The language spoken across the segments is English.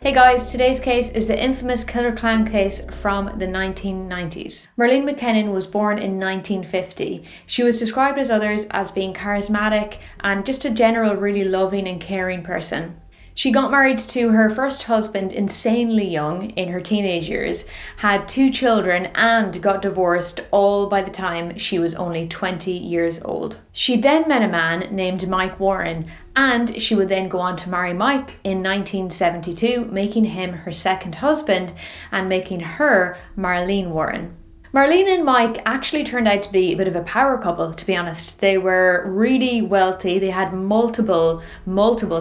Hey guys, today's case is the infamous killer clown case from the 1990s. Marlene McKinnon was born in 1950. She was described as others as being charismatic and just a general really loving and caring person. She got married to her first husband insanely young, in her teenage years, had 2 children and got divorced all by the time she was only 20 years old. She then met a man named Mike Warren, and she would then go on to marry Mike in 1972, making him her second husband and making her Marlene Warren. Marlene and Mike actually turned out to be a bit of a power couple, to be honest. They were really wealthy. They had multiple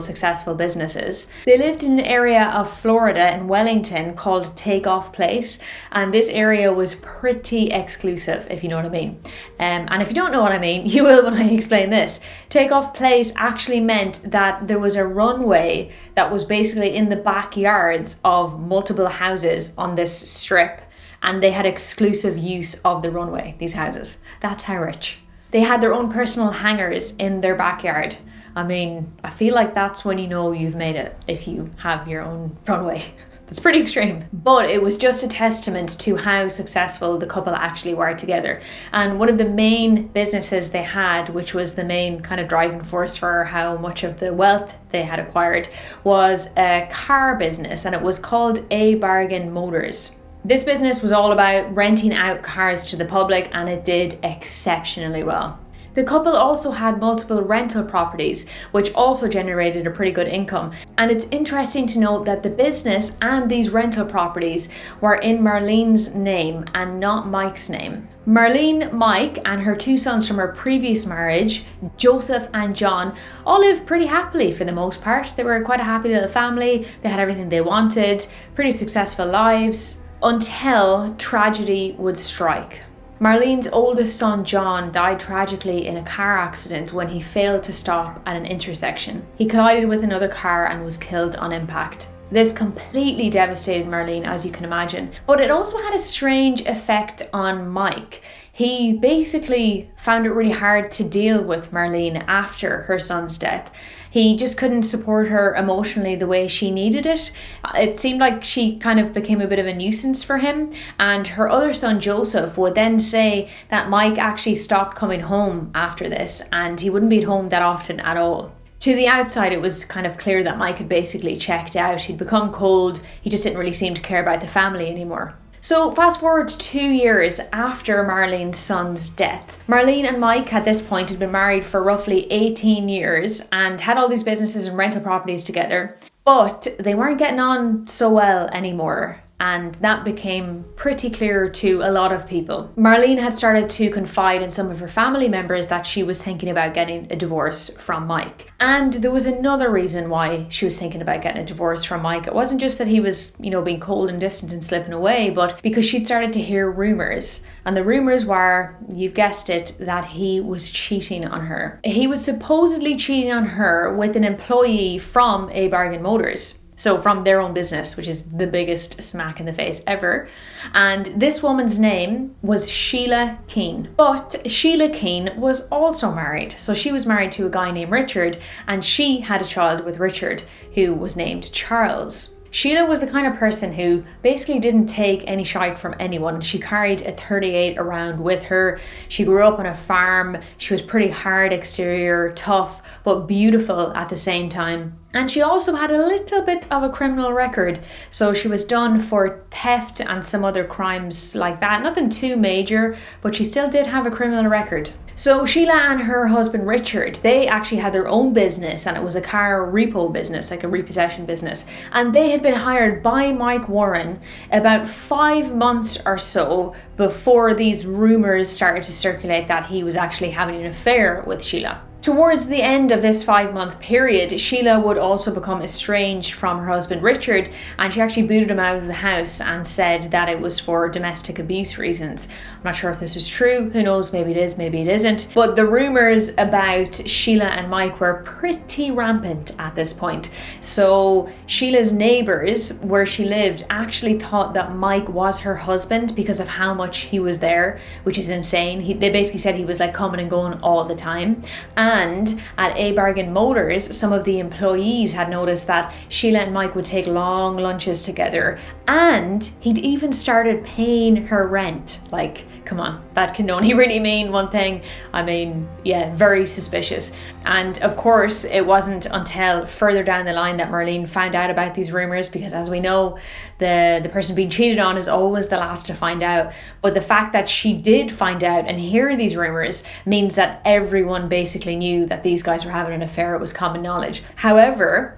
successful businesses. They lived in an area of Florida in Wellington called Takeoff Place, and this area was pretty exclusive, if you know what I mean. And if you don't know what I mean, you will when I explain this. Takeoff Place actually meant that there was a runway that was basically in the backyards of multiple houses on this strip. And they had exclusive use of the runway, these houses. That's how rich. They had their own personal hangars in their backyard. I mean, I feel like that's when you know you've made it, if you have your own runway. That's pretty extreme. But it was just a testament to how successful the couple actually were together. And one of the main businesses they had, which was the main kind of driving force for how much of the wealth they had acquired, was a car business, and it was called A Bargain Motors. This business was all about renting out cars to the public, and it did exceptionally well. The couple also had multiple rental properties, which also generated a pretty good income. And it's interesting to note that the business and these rental properties were in Marlene's name and not Mike's name. Marlene, Mike, and her 2 sons from her previous marriage, Joseph and John, all lived pretty happily for the most part. They were quite a happy little family. They had everything they wanted, pretty successful lives, until tragedy would strike. Marlene's oldest son, John, died tragically in a car accident when he failed to stop at an intersection. He collided with another car and was killed on impact. This completely devastated Marlene, as you can imagine, but it also had a strange effect on Mike. He basically found it really hard to deal with Marlene after her son's death. He just couldn't support her emotionally the way she needed it. It seemed like she kind of became a bit of a nuisance for him. And her other son, Joseph, would then say that Mike actually stopped coming home after this, and he wouldn't be at home that often at all. To the outside, it was kind of clear that Mike had basically checked out. He'd become cold. He just didn't really seem to care about the family anymore. So fast forward 2 years after Marlene's son's death. Marlene and Mike at this point had been married for roughly 18 years and had all these businesses and rental properties together, but they weren't getting on so well anymore. And that became pretty clear to a lot of people. Marlene had started to confide in some of her family members that she was thinking about getting a divorce from Mike. And there was another reason why she was thinking about getting a divorce from Mike. It wasn't just that he was, being cold and distant and slipping away, but because she'd started to hear rumors. And the rumors were, you've guessed it, that he was cheating on her. He was supposedly cheating on her with an employee from A Bargain Motors. So from their own business, which is the biggest smack in the face ever. And this woman's name was Sheila Keane. But Sheila Keane was also married. So she was married to a guy named Richard, and she had a child with Richard, who was named Charles. Sheila was the kind of person who basically didn't take any shite from anyone. She carried a .38 around with her. She grew up on a farm. She was pretty hard exterior, tough, but beautiful at the same time. And she also had a little bit of a criminal record. So she was done for theft and some other crimes like that. Nothing too major, but she still did have a criminal record. So Sheila and her husband Richard, they actually had their own business, and it was a car repo business, like a repossession business. And they had been hired by Mike Warren about 5 months or so before these rumors started to circulate that he was actually having an affair with Sheila. Towards the end of this 5-month period, Sheila would also become estranged from her husband Richard, and she actually booted him out of the house and said that it was for domestic abuse reasons. I'm not sure if this is true, who knows, maybe it is, maybe it isn't. But the rumours about Sheila and Mike were pretty rampant at this point. So Sheila's neighbours, where she lived, actually thought that Mike was her husband because of how much he was there, which is insane. They basically said he was like coming and going all the time. And at A Bargain Motors, some of the employees had noticed that Sheila and Mike would take long lunches together, and he'd even started paying her rent. Like, come on, that can only really mean one thing. I mean, yeah, very suspicious. And of course, it wasn't until further down the line that Marlene found out about these rumors, because as we know, the person being cheated on is always the last to find out. But the fact that she did find out and hear these rumors means that everyone basically knew that these guys were having an affair. It was common knowledge. However,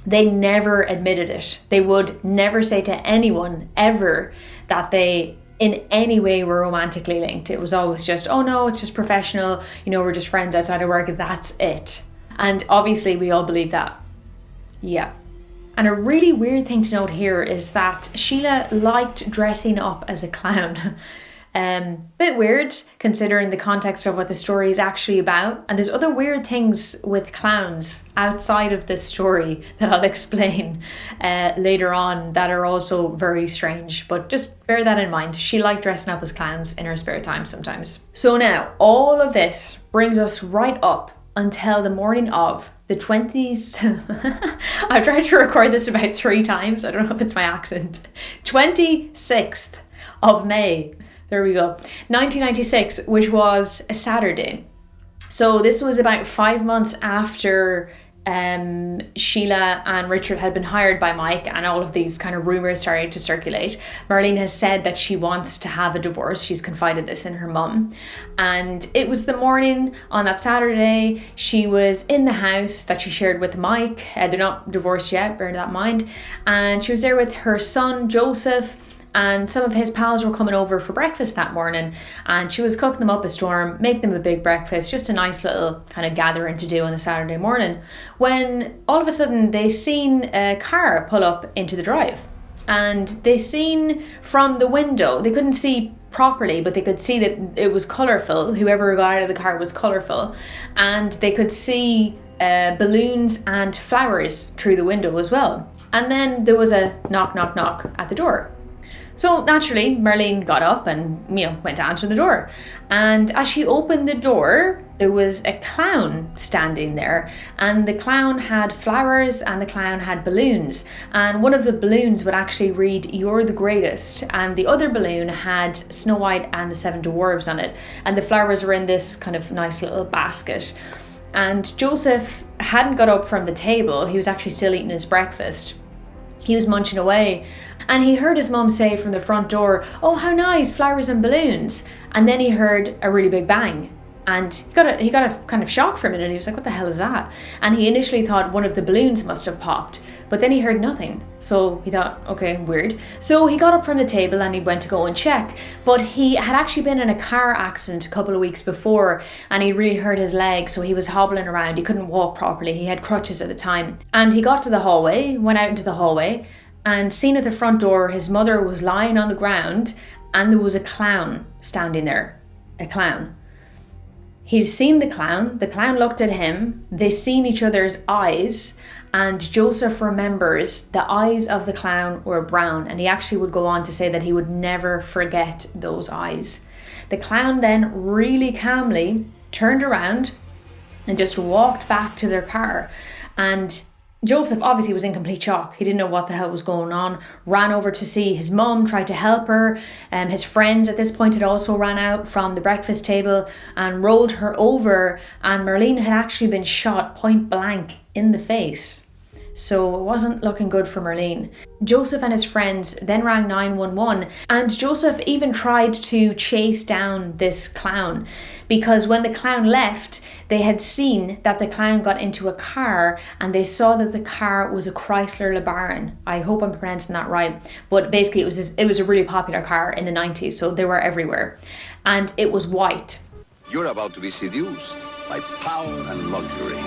they never admitted it. They would never say to anyone ever that they in any way were romantically linked. It was always just, oh no, it's just professional, you know, we're just friends outside of work, that's it. And obviously we all believe that. Yeah. And a really weird thing to note here is that Sheila liked dressing up as a clown. Bit weird considering the context of what the story is actually about. And there's other weird things with clowns outside of this story that I'll explain later on that are also very strange. But just bear that in mind. She liked dressing up as clowns in her spare time sometimes. So now all of this brings us right up until the morning of the 20th. I've tried to record this about 3 times. I don't know if it's my accent. 26th of May. There we go. 1996, which was a Saturday. So this was about 5 months after Sheila and Richard had been hired by Mike, and all of these kind of rumors started to circulate. Marlene has said that she wants to have a divorce. She's confided this in her mum. And it was the morning on that Saturday. She was in the house that she shared with Mike. They're not divorced yet, bear that in mind. And she was there with her son, Joseph, and some of his pals were coming over for breakfast that morning, and she was cooking them up a storm, make them a big breakfast, just a nice little kind of gathering to do on a Saturday morning, when all of a sudden they seen a car pull up into the drive. And they seen from the window, they couldn't see properly, but they could see that it was colourful. Whoever got out of the car was colourful, and they could see balloons and flowers through the window as well. And then there was a knock, knock, knock at the door. So naturally, Marlene got up and, went to answer the door. And as she opened the door, there was a clown standing there. And the clown had flowers and the clown had balloons. And one of the balloons would actually read, "You're the greatest." And the other balloon had Snow White and the 7 Dwarves on it. And the flowers were in this kind of nice little basket. And Joseph hadn't got up from the table. He was actually still eating his breakfast. He was munching away. And he heard his mum say from the front door, "Oh, how nice, flowers and balloons." And then he heard a really big bang. And he got a kind of shock for a minute. He was like, "What the hell is that?" And he initially thought one of the balloons must have popped. But then he heard nothing. So he thought, okay, weird. So he got up from the table and he went to go and check. But he had actually been in a car accident a couple of weeks before, and he really hurt his leg. So he was hobbling around. He couldn't walk properly. He had crutches at the time. And he got to the hallway, went out into the hallway, and seen at the front door, his mother was lying on the ground and there was a clown standing there. A clown. He'd seen the clown looked at him, they seen each other's eyes, and Joseph remembers the eyes of the clown were brown, and he actually would go on to say that he would never forget those eyes. The clown then really calmly turned around and just walked back to their car, and Joseph obviously was in complete shock. He didn't know what the hell was going on. Ran over to see his mum, tried to help her. His friends at this point had also ran out from the breakfast table and rolled her over. And Marlene had actually been shot point blank in the face. So it wasn't looking good for Marlene. Joseph and his friends then rang 911, and Joseph even tried to chase down this clown, because when the clown left, they had seen that the clown got into a car, and they saw that the car was a Chrysler LeBaron. I hope I'm pronouncing that right, but basically it was a really popular car in the 90s, so they were everywhere, and it was white. You're about to be seduced by power and luxury.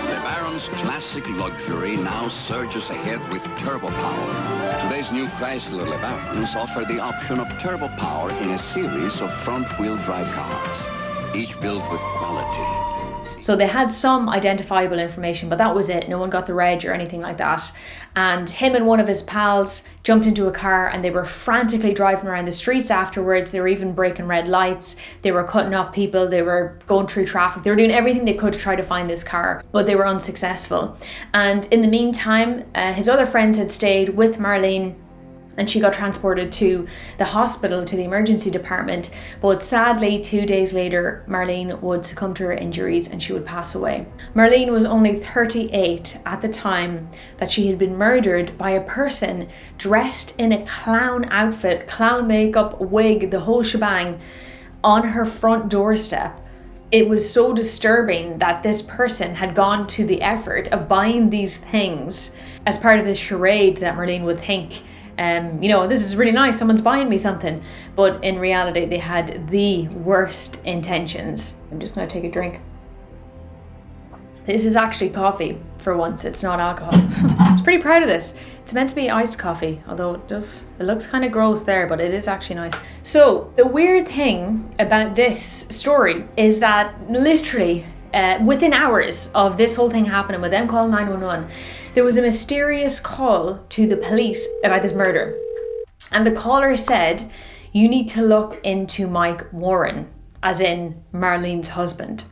LeBaron's classic luxury now surges ahead with turbo power. Today's new Chrysler LeBarons offer the option of turbo power in a series of front-wheel drive cars, each built with quality. So they had some identifiable information, but that was it. No one got the reg or anything like that. And him and one of his pals jumped into a car and they were frantically driving around the streets afterwards. They were even breaking red lights. They were cutting off people. They were going through traffic. They were doing everything they could to try to find this car, but they were unsuccessful. And in the meantime, his other friends had stayed with Marlene, and she got transported to the hospital, to the emergency department. But sadly, 2 days later, Marlene would succumb to her injuries and she would pass away. Marlene was only 38 at the time that she had been murdered by a person dressed in a clown outfit, clown makeup, wig, the whole shebang, on her front doorstep. It was so disturbing that this person had gone to the effort of buying these things as part of this charade that Marlene would think, this is really nice, someone's buying me something. But in reality, they had the worst intentions. I'm just going to take a drink. This is actually coffee for once, it's not alcohol. I was pretty proud of this. It's meant to be iced coffee, although it looks kind of gross there, but it is actually nice. So the weird thing about this story is that literally within hours of this whole thing happening, with them calling 911, there was a mysterious call to the police about this murder. And the caller said, "You need to look into Mike Warren," as in Marlene's husband.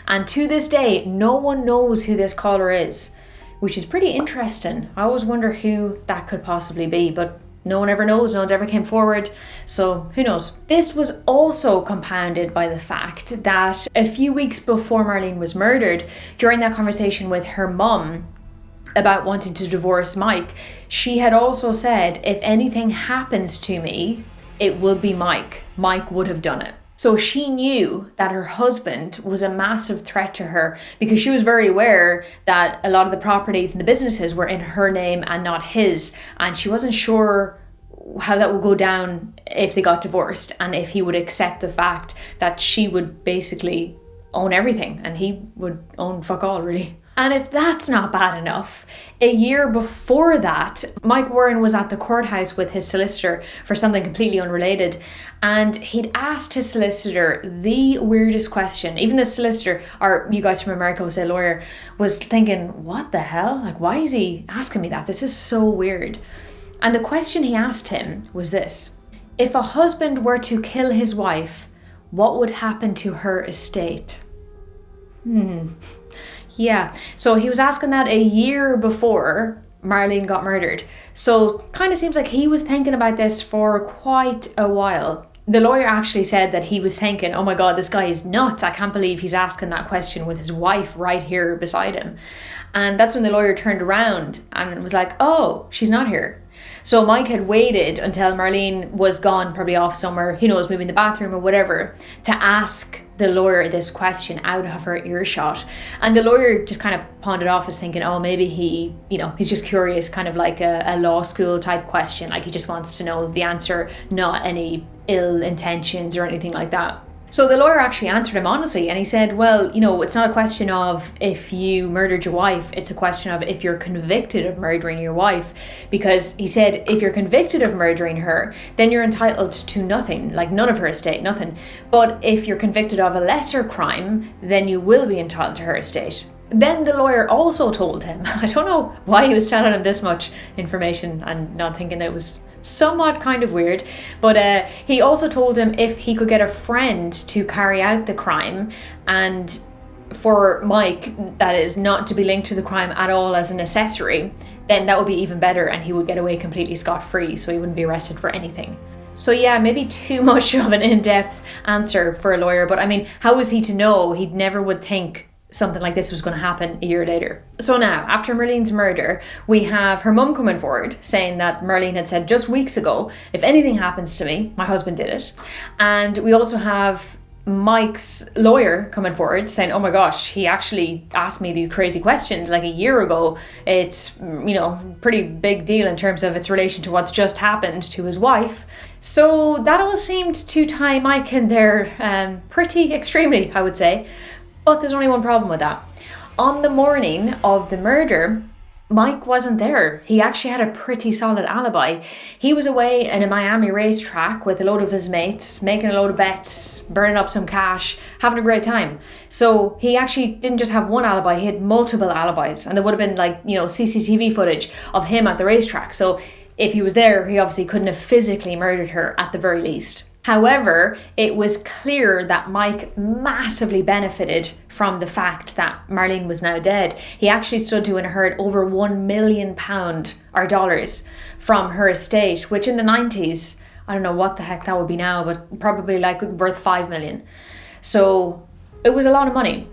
And to this day, no one knows who this caller is, which is pretty interesting. I always wonder who that could possibly be, but no one ever knows, no one's ever came forward, so who knows. This was also compounded by the fact that a few weeks before Marlene was murdered, during that conversation with her mum about wanting to divorce Mike, she had also said, "If anything happens to me, it will be Mike. Mike would have done it." So she knew that her husband was a massive threat to her, because she was very aware that a lot of the properties and the businesses were in her name and not his. And she wasn't sure how that would go down if they got divorced, and if he would accept the fact that she would basically own everything and he would own fuck all, really. And if that's not bad enough, a year before that, Mike Warren was at the courthouse with his solicitor for something completely unrelated. And he'd asked his solicitor the weirdest question. Even the solicitor, or you guys from America will say lawyer, was thinking, what the hell? Like, why is he asking me that? This is so weird. And the question he asked him was this: if a husband were to kill his wife, what would happen to her estate? Yeah, so he was asking that a year before Marlene got murdered. So kind of seems like he was thinking about this for quite a while. The lawyer actually said that he was thinking, oh my God, this guy is nuts. I can't believe he's asking that question with his wife right here beside him. And that's when the lawyer turned around and was like, oh, she's not here. So Mike had waited until Marlene was gone, probably off somewhere, who knows, maybe in the bathroom or whatever, to ask the lawyer this question out of her earshot. And the lawyer just kind of pawned it off as thinking, oh, maybe he's just curious, kind of like a law school type question. Like he just wants to know the answer, not any ill intentions or anything like that. So the lawyer actually answered him honestly, and he said, well, it's not a question of if you murdered your wife, it's a question of if you're convicted of murdering your wife. Because he said, if you're convicted of murdering her, then you're entitled to nothing, like none of her estate, nothing. But if you're convicted of a lesser crime, then you will be entitled to her estate. Then the lawyer also told him, I don't know why he was telling him this much information and not thinking that it was somewhat kind of weird, but he also told him if he could get a friend to carry out the crime, and for Mike, that is, not to be linked to the crime at all as an accessory, then that would be even better and he would get away completely scot-free, so he wouldn't be arrested for anything. So yeah, maybe too much of an in-depth answer for a lawyer, but I mean, how was he to know? He never would think something like this was going to happen a year later. So now, after Marlene's murder, we have her mum coming forward saying that Marlene had said just weeks ago, if anything happens to me, my husband did it. And we also have Mike's lawyer coming forward saying, oh my gosh, he actually asked me these crazy questions like a year ago. It's, pretty big deal in terms of its relation to what's just happened to his wife. So that all seemed to tie Mike in there pretty extremely, I would say. But there's only one problem with that. On the morning of the murder, Mike wasn't there. He actually had a pretty solid alibi. He was away in a Miami racetrack with a load of his mates, making a load of bets, burning up some cash, having a great time. So he actually didn't just have one alibi, he had multiple alibis. And there would have been CCTV footage of him at the racetrack. So if he was there, he obviously couldn't have physically murdered her at the very least. However, it was clear that Mike massively benefited from the fact that Marlene was now dead. He actually stood to inherit over £1 million or dollars from her estate, which in the 90s, I don't know what the heck that would be now, but probably worth 5 million. So it was a lot of money.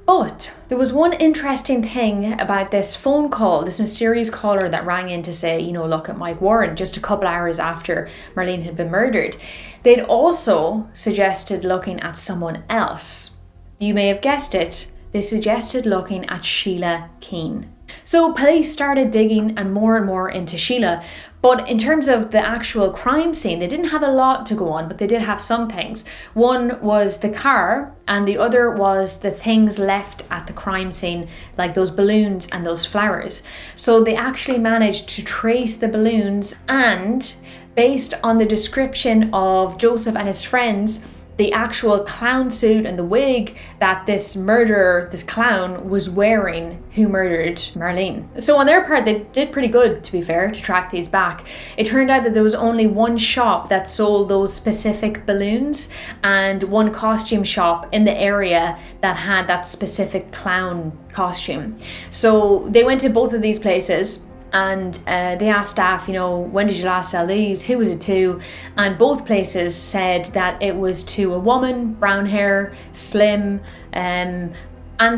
But there was one interesting thing about this phone call, this mysterious caller that rang in to say, look at Mike Warren just a couple hours after Marlene had been murdered. They'd also suggested looking at someone else. You may have guessed it, they suggested looking at Sheila Keane. So police started digging and more into Sheila. But in terms of the actual crime scene, they didn't have a lot to go on, but they did have some things. One was the car, and the other was the things left at the crime scene, like those balloons and those flowers. So they actually managed to trace the balloons, and based on the description of Joseph and his friends, the actual clown suit and the wig that this murderer, this clown, was wearing who murdered Marlene. So on their part, they did pretty good, to be fair, to track these back. It turned out that there was only one shop that sold those specific balloons and one costume shop in the area that had that specific clown costume. So they went to both of these places, and they asked staff, when did you last sell these? Who was it to? And both places said that it was to a woman, brown hair, slim, and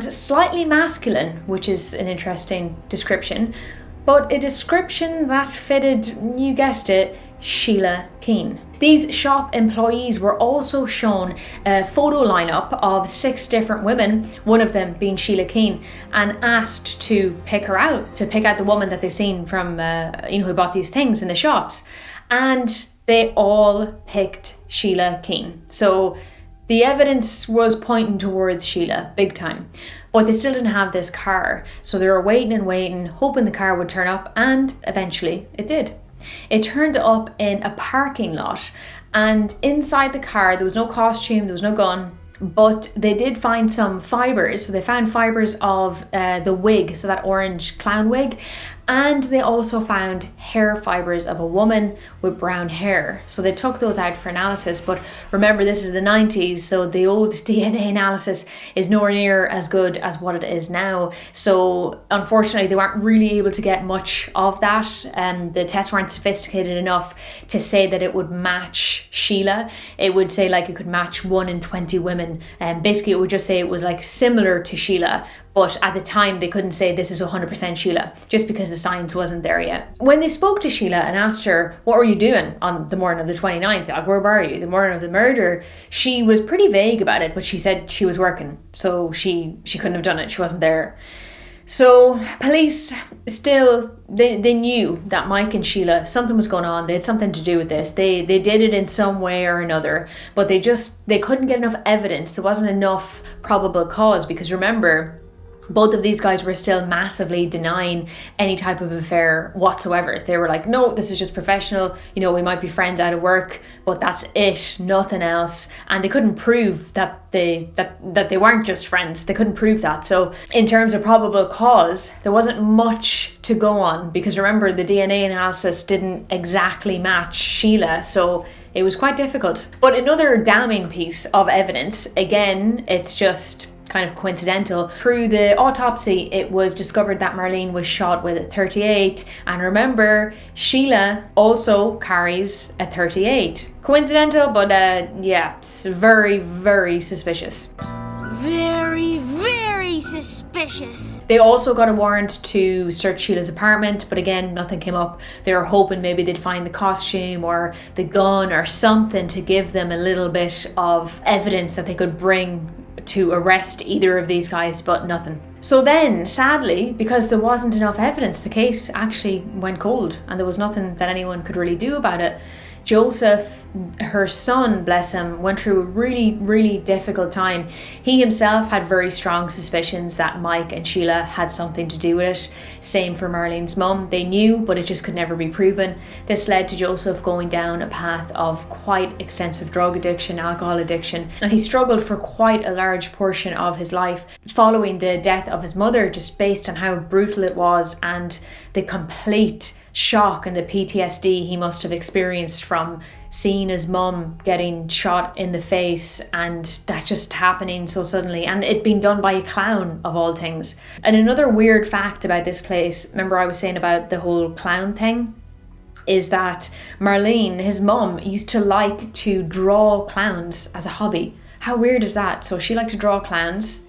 slightly masculine, which is an interesting description. But a description that fitted, you guessed it, Sheila Keane. These shop employees were also shown a photo lineup of 6 different women, one of them being Sheila Keane, and asked to pick her out, to pick out the woman that they seen from, who bought these things in the shops. And they all picked Sheila Keane. So the evidence was pointing towards Sheila, big time. But they still didn't have this car. So they were waiting and waiting, hoping the car would turn up, and eventually it did. It turned up in a parking lot, and inside the car there was no costume, there was no gun, but they did find some fibres. So they found fibres of the wig, so that orange clown wig, and they also found hair fibres of a woman with brown hair. So they took those out for analysis, but remember, this is the 90s, so the old DNA analysis is nowhere near as good as what it is now. So unfortunately, they weren't really able to get much of that. The tests weren't sophisticated enough to say that it would match Sheila. It would say it could match 1 in 20 women. And basically it would just say it was similar to Sheila, but at the time they couldn't say this is 100% Sheila, just because the science wasn't there yet. When they spoke to Sheila and asked her, what were you doing on the morning of the 29th? Where were you? The morning of the murder? She was pretty vague about it, but she said she was working, so she couldn't have done it. She wasn't there. So police still, they knew that Mike and Sheila, something was going on. They had something to do with this. They did it in some way or another, but they couldn't get enough evidence. There wasn't enough probable cause, because remember, both of these guys were still massively denying any type of affair whatsoever. They were like, no, this is just professional. We might be friends out of work, but that's it, nothing else. And they couldn't prove that they weren't just friends. They couldn't prove that. So in terms of probable cause, there wasn't much to go on, because remember, the DNA analysis didn't exactly match Sheila. So it was quite difficult. But another damning piece of evidence, again, it's just kind of coincidental. Through the autopsy, it was discovered that Marlene was shot with a .38, and remember, Sheila also carries a .38. Coincidental, but it's very, very suspicious. Very, very suspicious. They also got a warrant to search Sheila's apartment, but again, nothing came up. They were hoping maybe they'd find the costume or the gun or something to give them a little bit of evidence that they could bring to arrest either of these guys, but nothing. So then, sadly, because there wasn't enough evidence, the case actually went cold, and there was nothing that anyone could really do about it. Joseph, her son, bless him, went through a really, really difficult time. He himself had very strong suspicions that Mike and Sheila had something to do with it. Same for Marlene's mum. They knew, but it just could never be proven. This led to Joseph going down a path of quite extensive drug addiction, alcohol addiction, and he struggled for quite a large portion of his life following the death of his mother, just based on how brutal it was and the complete shock and the PTSD he must have experienced from seeing his mum getting shot in the face and that just happening so suddenly, and it being done by a clown of all things. And another weird fact about this case, remember I was saying about the whole clown thing, is that Marlene, his mum, used to like to draw clowns as a hobby. How weird is that? So she liked to draw clowns,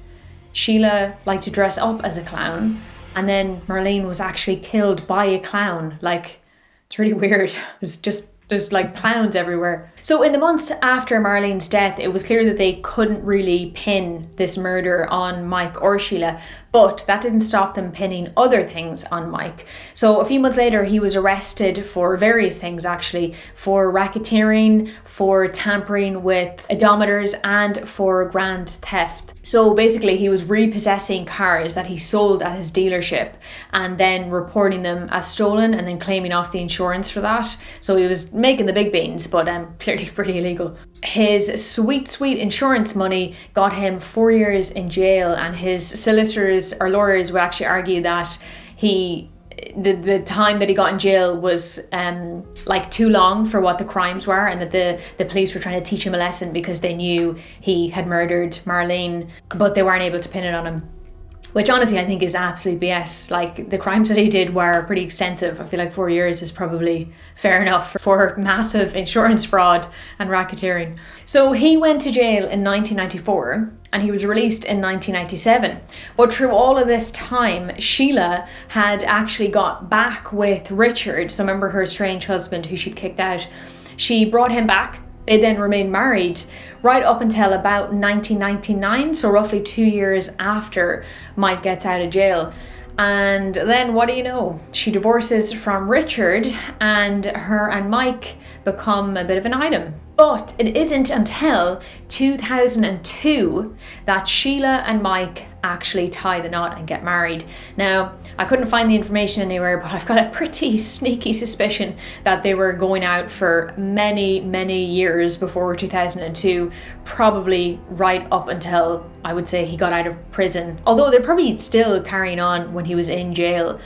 Sheila liked to dress up as a clown, and then Marlene was actually killed by a clown. Like, it's really weird. It was just, there's like clowns everywhere. So in the months after Marlene's death, it was clear that they couldn't really pin this murder on Mike or Sheila, but that didn't stop them pinning other things on Mike. So a few months later, he was arrested for various things actually, for racketeering, for tampering with odometers, and for grand theft. So basically he was repossessing cars that he sold at his dealership and then reporting them as stolen and then claiming off the insurance for that. So he was making the big beans, but clearly pretty illegal. His sweet insurance money got him 4 years in jail, and his solicitors or lawyers would actually argue that the time that he got in jail was like too long for what the crimes were, and that the police were trying to teach him a lesson because they knew he had murdered Marlene, but they weren't able to pin it on him. Which honestly I think is absolute BS. Like, the crimes that he did were pretty extensive. I feel like 4 years is probably fair enough for massive insurance fraud and racketeering. So he went to jail in 1994 and he was released in 1997. But through all of this time, Sheila had actually got back with Richard. So remember her estranged husband who she'd kicked out. She brought him back. They then remained married right up until about 1999, so roughly 2 years after Mike gets out of jail. And then what do you know? She divorces from Richard, and her and Mike become a bit of an item. But it isn't until 2002 that Sheila and Mike actually tie the knot and get married. Now, I couldn't find the information anywhere, but I've got a pretty sneaky suspicion that they were going out for many, many years before 2002, probably right up until, I would say, he got out of prison. Although they're probably still carrying on when he was in jail.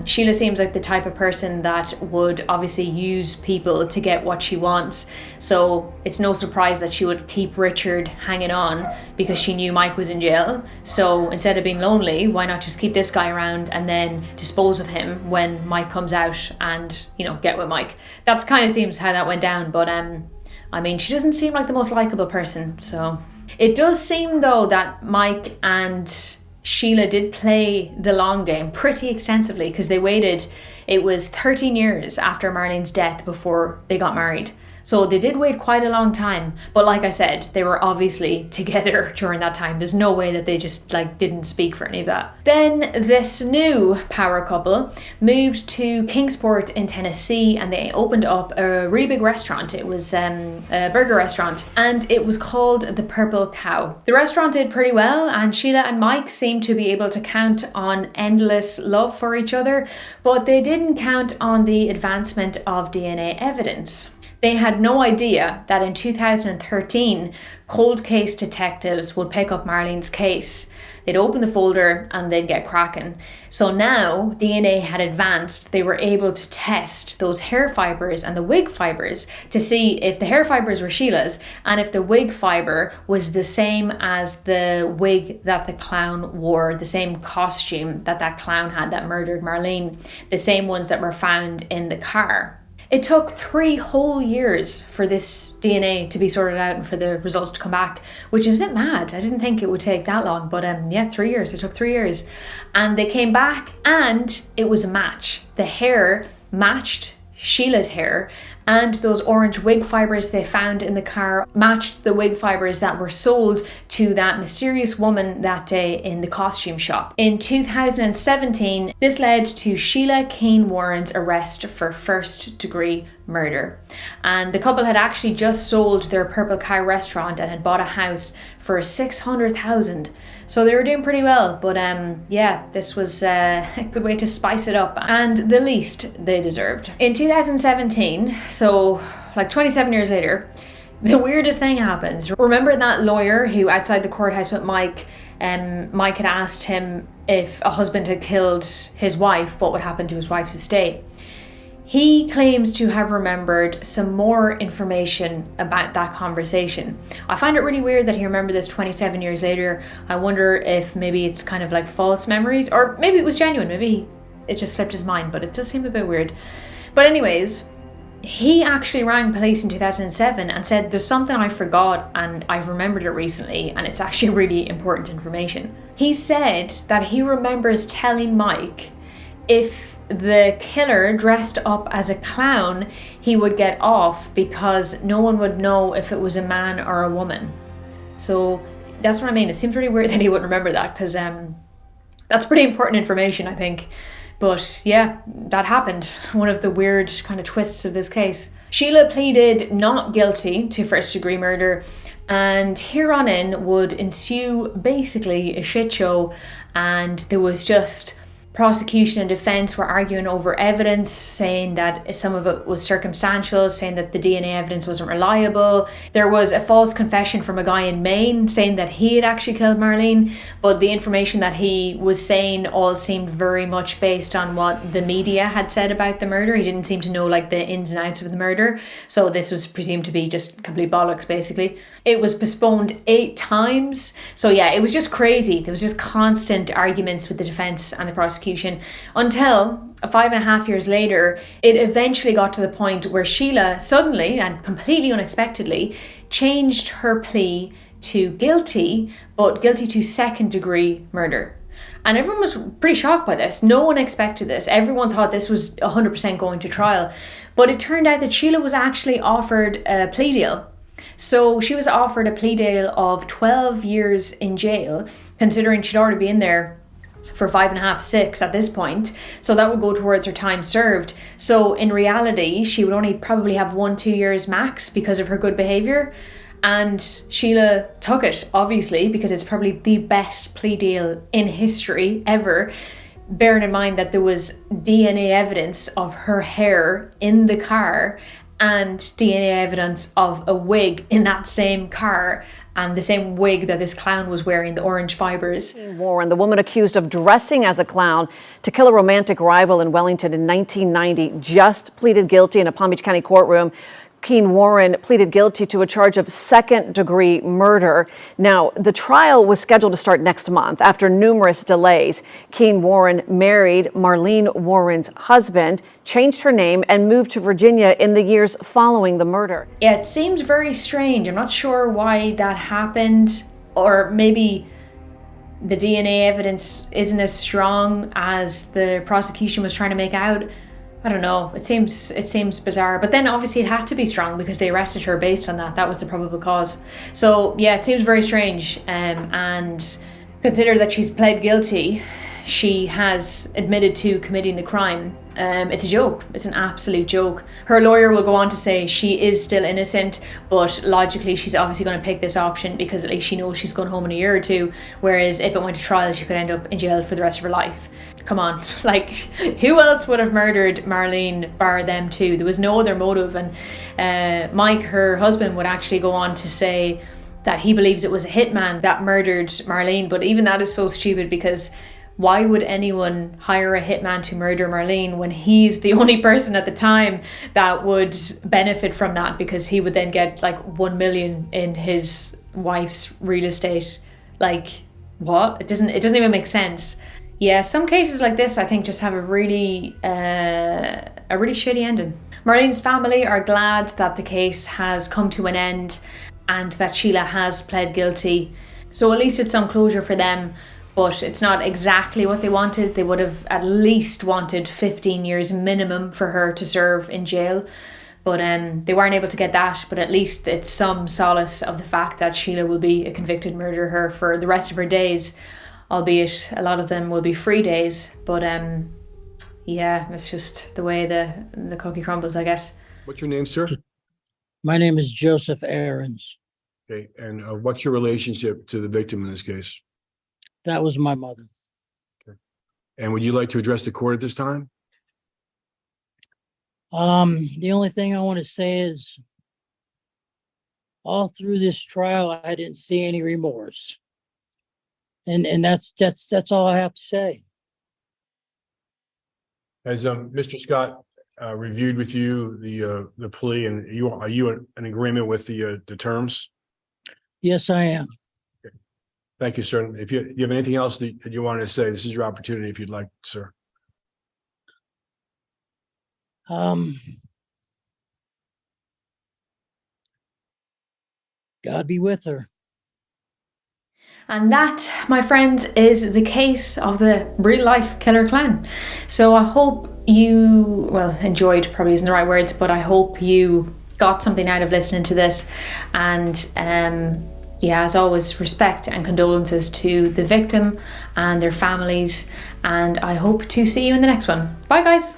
Sheila seems like the type of person that would obviously use people to get what she wants. So it's no surprise that she would keep Richard hanging on because she knew Mike was in jail. So instead of being lonely, why not just keep this guy around and then dispose of him when Mike comes out and, you know, get with Mike. That's kind of seems how that went down. But I mean, she doesn't seem like the most likable person. So it does seem though that Mike and Sheila did play the long game pretty extensively, because they waited, it was 13 years after Marlene's death before they got married. So they did wait quite a long time. But like I said, they were obviously together during that time. There's no way that they just didn't speak for any of that. Then this new power couple moved to Kingsport in Tennessee, and they opened up a really big restaurant. It was a burger restaurant, and it was called the Purple Cow. The restaurant did pretty well, and Sheila and Mike seemed to be able to count on endless love for each other, but they didn't count on the advancement of DNA evidence. They had no idea that in 2013, cold case detectives would pick up Marlene's case. They'd open the folder and they'd get cracking. So now DNA had advanced. They were able to test those hair fibers and the wig fibers to see if the hair fibers were Sheila's and if the wig fiber was the same as the wig that the clown wore, the same costume that that clown had that murdered Marlene, the same ones that were found in the car. It took 3 whole years for this DNA to be sorted out and for the results to come back, which is a bit mad. I didn't think it would take that long, but 3 years. It took 3 years. And they came back and it was a match. The hair matched Sheila's hair, and those orange wig fibers they found in the car matched the wig fibers that were sold to that mysterious woman that day in the costume shop. In 2017, this led to Sheila Kane Warren's arrest for first-degree murder. And the couple had actually just sold their Purple Cow restaurant and had bought a house for 600,000. So they were doing pretty well. But yeah, this was a good way to spice it up, and the least they deserved. In 2017, so like 27 years later, the weirdest thing happens. Remember that lawyer who outside the courthouse with Mike, Mike had asked him if a husband had killed his wife, what would happen to his wife's estate? He claims to have remembered some more information about that conversation. I find it really weird that he remembered this 27 years later. I wonder if maybe it's kind of like false memories, or maybe it was genuine. Maybe it just slipped his mind, but it does seem a bit weird. But anyways, he actually rang police in 2007 and said, there's something I forgot and I've remembered it recently, and it's actually really important information. He said that he remembers telling Mike if the killer dressed up as a clown, he would get off because no one would know if it was a man or a woman. So that's what I mean. It seems really weird that he wouldn't remember that, because that's pretty important information, I think. But yeah, that happened. One of the weird kind of twists of this case. Sheila pleaded not guilty to first degree murder, and here on in would ensue basically a shit show, and there was just prosecution and defense were arguing over evidence, saying that some of it was circumstantial, saying that the DNA evidence wasn't reliable. There was a false confession from a guy in Maine saying that he had actually killed Marlene, but the information that he was saying all seemed very much based on what the media had said about the murder. He didn't seem to know like the ins and outs of the murder, so this was presumed to be just complete bollocks basically. It was postponed 8 times, so yeah, it was just crazy. There was just constant arguments with the defense and the prosecution until 5.5 years later, it eventually got to the point where Sheila suddenly and completely unexpectedly changed her plea to guilty, but guilty to second degree murder. And everyone was pretty shocked by this. No one expected this. Everyone thought this was 100% going to trial. But it turned out that Sheila was actually offered a plea deal. So she was offered a plea deal of 12 years in jail, considering she'd already been there for 5.5, 6 at this point. So that would go towards her time served. So in reality, she would only probably have 1-2 years max because of her good behaviour. And Sheila took it, obviously, because it's probably the best plea deal in history ever. Bearing in mind that there was DNA evidence of her hair in the car and DNA evidence of a wig in that same car, and the same wig that this clown was wearing, the orange fibers. Warren, the woman accused of dressing as a clown to kill a romantic rival in Wellington in 1990, just pleaded guilty in a Palm Beach County courtroom. Marlene Warren pleaded guilty to a charge of second-degree murder. Now, the trial was scheduled to start next month after numerous delays. Marlene Warren married Marlene Warren's husband, changed her name, and moved to Virginia in the years following the murder. Yeah, it seems very strange. I'm not sure why that happened, or maybe the DNA evidence isn't as strong as the prosecution was trying to make out. I don't know. It seems bizarre. But then obviously it had to be strong because they arrested her based on that. That was the probable cause. So yeah, it seems very strange. And consider that she's pled guilty. She has admitted to committing the crime. It's a joke. It's an absolute joke. Her lawyer will go on to say she is still innocent, but logically she's obviously going to pick this option because at least she knows she's going home in a year or two. Whereas if it went to trial, she could end up in jail for the rest of her life. Come on, like, who else would have murdered Marlene bar them two? There was no other motive. And Mike, her husband, would actually go on to say that he believes it was a hitman that murdered Marlene. But even that is so stupid, because why would anyone hire a hitman to murder Marlene when he's the only person at the time that would benefit from that, because he would then get like 1 million in his wife's real estate? Like, what? It doesn't even make sense. Yeah, some cases like this I think just have a really shitty ending. Marlene's family are glad that the case has come to an end and that Sheila has pled guilty. So at least it's some closure for them, but it's not exactly what they wanted. They would have at least wanted 15 years minimum for her to serve in jail. But they weren't able to get that, but at least it's some solace of the fact that Sheila will be a convicted murderer for the rest of her days, albeit a lot of them will be free days. But yeah, it's just the way the cookie crumbles, I guess. What's your name, sir? My name is Joseph Aarons. Okay, and what's your relationship to the victim in this case? That was my mother. And would you like to address the court at this time? The only thing I want to say is all through this trial, I didn't see any remorse. And that's all I have to say. Has Mr. Scott reviewed with you the plea, and are you in agreement with the terms? Yes, I am. Thank you, sir. If you have anything else that you wanted to say, this is your opportunity if you'd like, sir. God be with her. And that, my friends, is the case of the real life killer clown. So I hope you, well, enjoyed probably isn't the right words, but I hope you got something out of listening to this. And yeah, as always, respect and condolences to the victim and their families. And I hope to see you in the next one. Bye, guys.